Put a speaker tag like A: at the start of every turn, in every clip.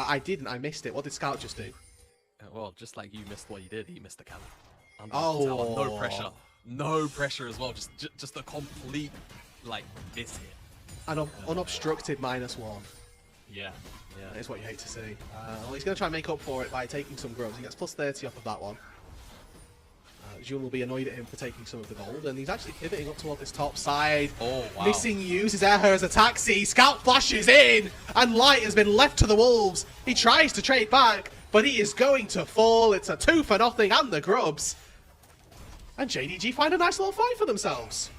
A: I didn't. I missed it. What did Scout just do?
B: Well, just like you missed what you did, he missed the cannon.
A: Oh,
B: no pressure. No pressure as well. Just a complete, like, miss hit.
A: An unobstructed -1.
B: Yeah.
A: That is what you hate to see. Well, he's going to try and make up for it by taking some grubs. He gets plus 30 off of that one. Jun will be annoyed at him for taking some of the gold, and he's actually pivoting up toward this top side.
B: Oh, wow.
A: Missing uses air her as a taxi. Scout flashes in, and Light has been left to the wolves. He tries to trade back, but he is going to fall. It's a 2-for-0 and the grubs. And JDG find a nice little fight for themselves.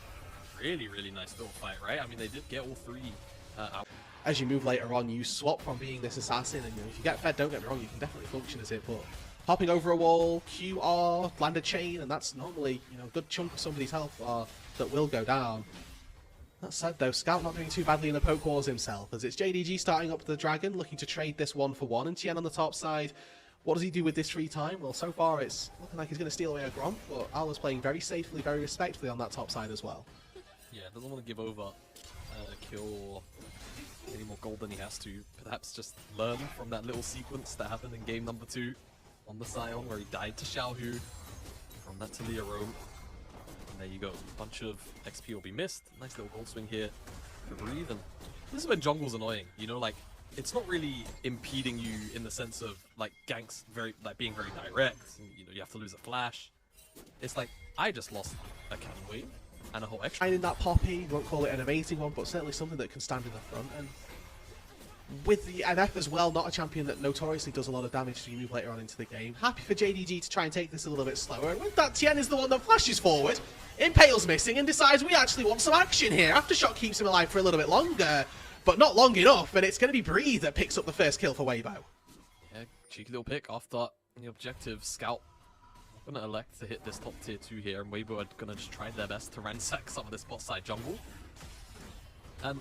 B: Really, really nice little fight, right? I mean, they did get all 3 out.
A: As you move later on, you swap from being this assassin, and if you get fed, don't get me wrong, you can definitely function as it, but hopping over a wall, QR, land a chain, and that's normally, a good chunk of somebody's health that will go down. That said, though, Scout not doing too badly in the poke wars himself, as it's JDG starting up the Dragon, looking to trade this 1-for-1, and Tien on the top side. What does he do with this free time? Well, so far it's looking like he's going to steal away a Gromp, but Ala's playing very safely, very respectfully on that top side as well.
B: Yeah, doesn't want to give over a kill or any more gold than he has to. Perhaps just learn from that little sequence that happened in game number 2 on the Scion, where he died to Xiaohu. From that to Leah Roam. And there you go. A bunch of XP will be missed. Nice little gold swing here to breathe. And this is when jungle's annoying. Like, it's not really impeding you in the sense of, like, ganks being very direct. And, you have to lose a flash. It's like, I just lost a cannon wave and a whole extra.
A: In that Poppy, won't call it an amazing one, but certainly something that can stand in the front. And with the NF as well, not a champion that notoriously does a lot of damage to you move later on into the game. Happy for JDG to try and take this a little bit slower. And with that, Tien is the one that flashes forward. Impale's missing and decides we actually want some action here. Aftershock keeps him alive for a little bit longer, but not long enough, and it's going to be Breathe that picks up the first kill for Weibo.
B: Yeah, cheeky little pick off that. The objective, Scout going to elect to hit this top tier 2 here, and Weibo are going to just try their best to ransack some of this bot side jungle. And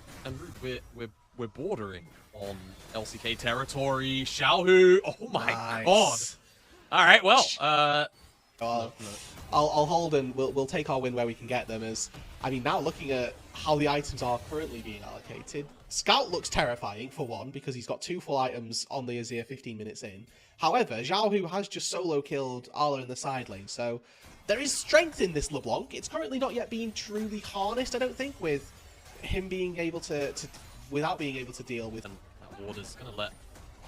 B: we're bordering on LCK territory. Xiaohu, oh my god! All right, well,
A: I'll hold and we'll take our win where we can get them. As I mean, now looking at how the items are currently being allocated, Scout looks terrifying for one because he's got 2 full items on the Azir 15 minutes in. However, Xiaohu has just solo killed Arla in the side lane, so there is strength in this LeBlanc. It's currently not yet being truly harnessed, I don't think, with him being able to without being able to deal with.
B: And that ward is going to let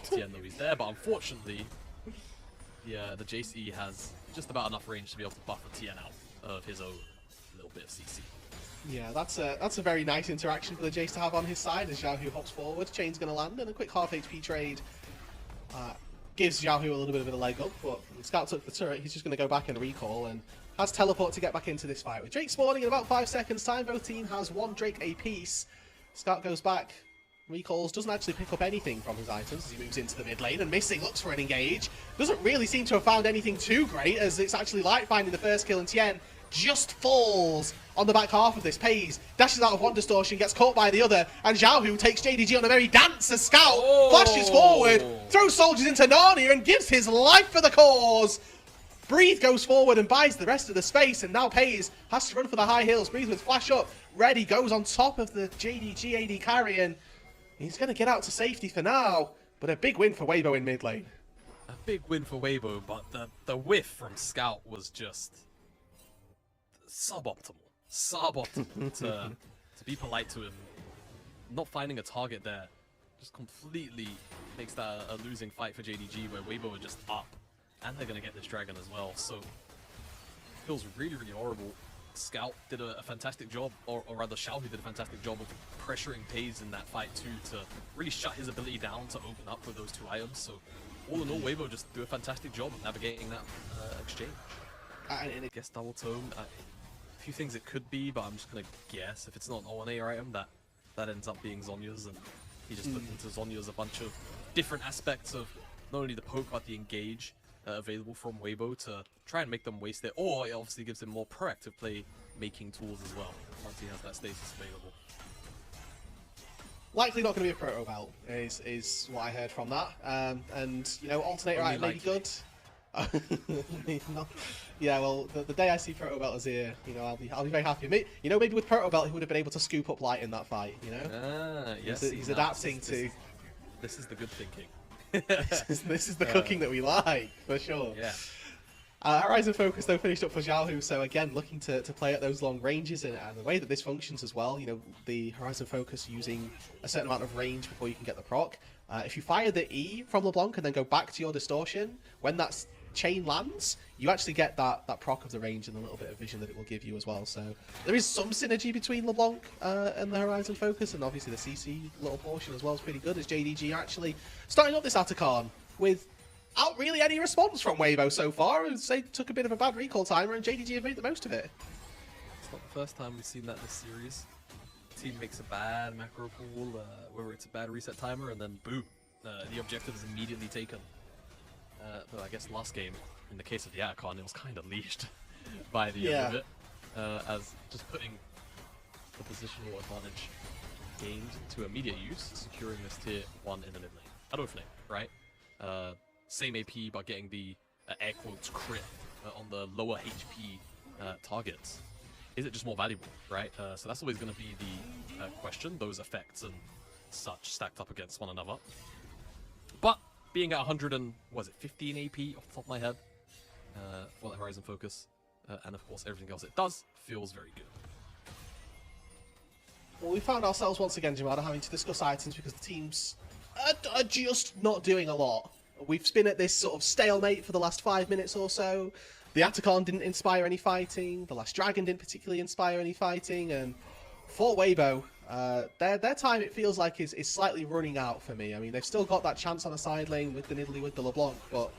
B: Tien know he's there, but unfortunately, the JC has just about enough range to be able to buffer Tien out of his own little bit of CC.
A: Yeah, that's a very nice interaction for the Jace to have on his side as Xiaohu hops forward. Chain's going to land, and a quick half HP trade gives Xiaohu a little bit of a leg up, but Scout took the turret. He's just going to go back and recall, and has teleport to get back into this fight. With Drake spawning in about 5 seconds time, both team has 1 Drake apiece. Scout goes back, recalls, doesn't actually pick up anything from his items as he moves into the mid lane, and Missing looks for an engage. Doesn't really seem to have found anything too great, as it's actually Light finding the first kill, and Tien just falls on the back half of this. Pays, dashes out of one distortion, gets caught by the other, and Xiaohu takes JDG on a merry dance as Scout flashes forward, throws soldiers into Narnia, and gives his life for the cause. Breathe goes forward and buys the rest of the space, and now Pays has to run for the high hills. Breathe with flash up, ready, goes on top of the JDG AD carry, and he's going to get out to safety for now, but a big win for Weibo in mid lane.
B: A big win for Weibo, but the whiff from Scout was just suboptimal. To be polite to him. Not finding a target there just completely makes that a losing fight for JDG, where Weibo are just up. And they're going to get this dragon as well, so it feels really, really horrible. Scout did a fantastic job, or rather Xiaohu did a fantastic job of pressuring Pays in that fight too, to really shut his ability down to open up with those 2 items. So all in all, Weibo just do a fantastic job of navigating that exchange. And I guess double tome, a few things it could be, but I'm just going to guess if it's not an O1A item, that ends up being Zhonya's, and he just put into Zhonya's a bunch of different aspects of not only the poke but the engage available from Weibo to try and make them waste it, or it obviously gives him more proactive play making tools as well once he has that stasis available.
A: Likely not going to be a proto belt is what I heard from that, and alternator item may be good. Yeah, well, the day I see proto belt as here, I'll be very happy. Maybe with proto belt he would have been able to scoop up Light in that fight.
B: Yes,
A: he's adapting to.
B: This is the good thinking.
A: This is the cooking that we like, for sure.
B: Yeah.
A: Horizon Focus, though, finished up for Xiaohu, so again, looking to play at those long ranges, and the way that this functions as well, you know, the Horizon Focus using a certain amount of range before you can get the proc. If you fire the E from LeBlanc and then go back to your distortion, when that chain lands, you actually get that proc of the range and a little bit of vision that it will give you as well. So there is some synergy between LeBlanc and the Horizon Focus, and obviously the CC little portion as well is pretty good, as JDG actually starting up this Atacon with out really any response from Weibo so far, as they took a bit of a bad recall timer and JDG have made the most of it.
B: It's not the first time we've seen that in this series. The team makes a bad macro pool, whether it's a bad reset timer, and then boom, the objective is immediately taken. But I guess last game, in the case of the Atacon, it was kind of leashed by the end of it, as just putting the positional advantage gained to immediate use, securing this tier 1 in the mid lane. Out of flame, right? Same AP, but getting the air quotes crit on the lower HP targets. Is it just more valuable, right? So that's always going to be the question, those effects and such stacked up against one another. But being at 100 and, was it 15 AP off the top of my head for the Horizon Focus, and of course everything else it does, feels very good.
A: Well, we found ourselves once again, Jamada, having to discuss items because the teams are just not doing a lot. We've been at this sort of stalemate for the last 5 minutes or so. The Atacon didn't inspire any fighting, the last Dragon didn't particularly inspire any fighting, and for Weibo, their time, it feels like, is slightly running out for me. I mean, they've still got that chance on the side lane with the Nidalee, with the LeBlanc, but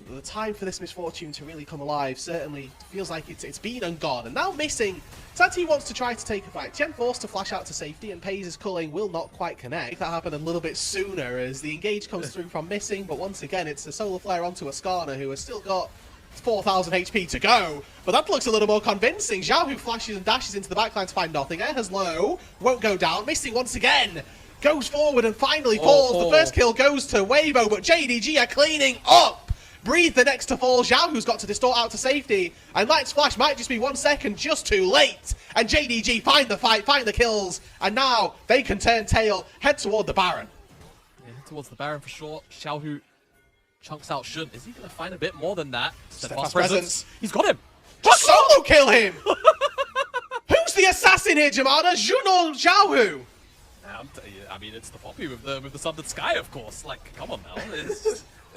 A: the time for this Misfortune to really come alive certainly feels like it's been and gone. And now missing, Santi wants to try to take a fight. Chen forced to flash out to safety, and Pays' culling will not quite connect. That happened a little bit sooner as the engage comes through from missing, but once again, it's a Solar Flare onto Ascana, who has still got 4,000 HP to go, but that looks a little more convincing. Zhao, who flashes and dashes into the backline to find nothing. Air has low, won't go down. Missing once again, goes forward and finally falls. The first kill goes to Weibo, but JDG are cleaning up. Breathe the next to fall. Zhao, who's got to distort out to safety, and Light's flash might just be 1 second just too late. And JDG find the fight, find the kills, and now they can turn tail, head toward the Baron.
B: Yeah, towards the Baron for sure. Xiaohu chunks out Shun. Is he going to find a bit more than that?
A: Steadfast presence.
B: He's got him.
A: Just solo kill him! Who's the assassin here, Jamada? Jun or Xiaohu?
B: I mean, it's the Poppy with the Sundered Sky, of course. Like, come on now.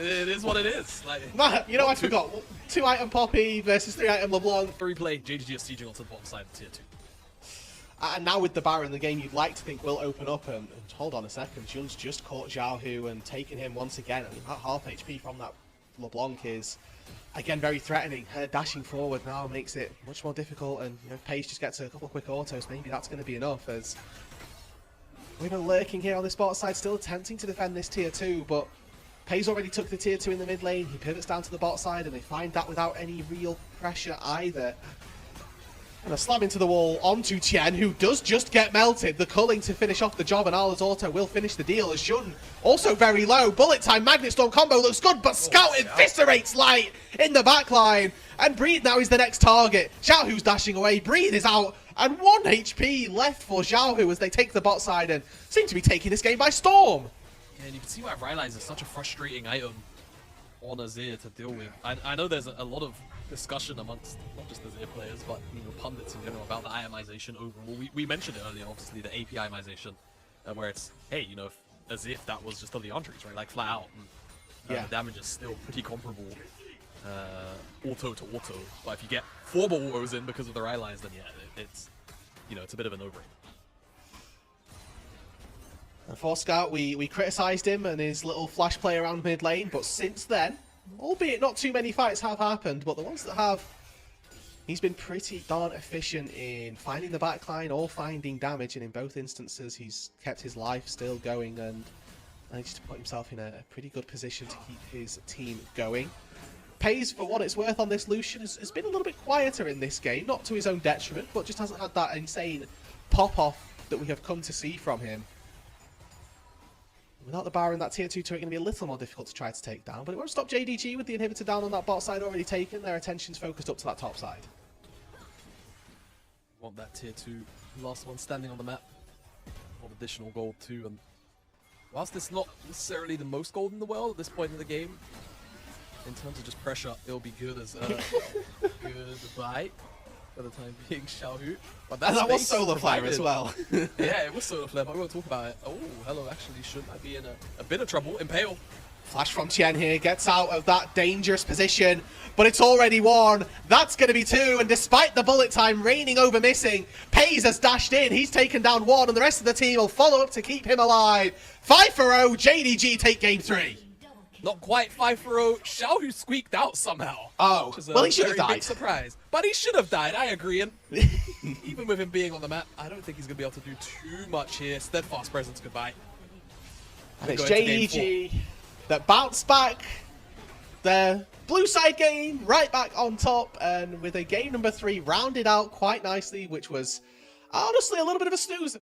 B: It is what it is. Like,
A: Man, you know, I forgot. 2-item Poppy versus 3-item LeBlanc.
B: 3 play, JDG is sieging onto the bottom side of tier 2.
A: And now with the Baron, the game you'd like to think will open up, and hold on a second, Jun's just caught Xiaohu and taken him once again. I mean, that half HP from that LeBlanc is, again, very threatening. Her dashing forward now makes it much more difficult, and you know, if Paige just gets a couple of quick autos, maybe that's going to be enough, as we've been lurking here on the spot side, still attempting to defend this tier 2, but Pays already took the tier 2 in the mid lane. He pivots down to the bot side, and they find that without any real pressure either. And a slam into the wall onto Tian, who does just get melted. The culling to finish off the job, and Arla's auto will finish the deal as Jun also very low. Bullet time, Magnet Storm combo looks good, but Scout eviscerates Light in the backline. And Breathe now is the next target. Xiaohu's dashing away, Breathe is out, and 1 HP left for Xiaohu as they take the bot side and seem to be taking this game by storm.
B: Yeah, and you can see why Rylai's is such a frustrating item on Azir to deal with. I know there's a lot of discussion amongst not just Azir players, but you know, pundits in general about the itemization overall. We mentioned it earlier, obviously, the AP itemization, where it's, hey, you know, as if that was just the Leandri's, right? Like, flat out. And, the damage is still pretty comparable auto to auto. But if you get 4 more autos in because of the Rylai's, then yeah, it's, you know, it's a bit of a no-brainer.
A: And for Scout, we criticised him and his little flash play around mid lane, but since then, albeit not too many fights have happened, but the ones that have, he's been pretty darn efficient in finding the backline or finding damage, and in both instances he's kept his life still going and managed to put himself in a pretty good position to keep his team going. Pays, for what it's worth on this Lucian, has been a little bit quieter in this game, not to his own detriment, but just hasn't had that insane pop-off that we have come to see from him. Without the Baron, that tier 2 turret going to be a little more difficult to try to take down, but it won't stop JDG with the inhibitor down on that bot side already taken. Their attention's focused up to that top side.
B: Want that tier 2 last one standing on the map. Want additional gold too, and whilst it's not necessarily the most gold in the world at this point in the game, in terms of just pressure, it'll be good as goodbye for the time being, Xiaohu. But
A: That was solar flare as well.
B: Yeah, it was solar flare, but we won't talk about it. Oh, hello, actually, should I be in a bit of trouble? Impale.
A: Flash from Tien here, gets out of that dangerous position, but it's already one. That's going to be two, and despite the bullet time reigning over missing, Pays has dashed in. He's taken down one, and the rest of the team will follow up to keep him alive. 5-0, JDG take game 3.
B: Not quite 5-0. Xiaohu squeaked out somehow.
A: Oh, well, he should have died.
B: Big surprise. But he should have died, I agree. And even with him being on the map, I don't think he's going to be able to do too much here. Steadfast presence, goodbye.
A: And it's JDG that bounced back their blue side game right back on top, and with a game number 3 rounded out quite nicely, which was honestly a little bit of a snooze.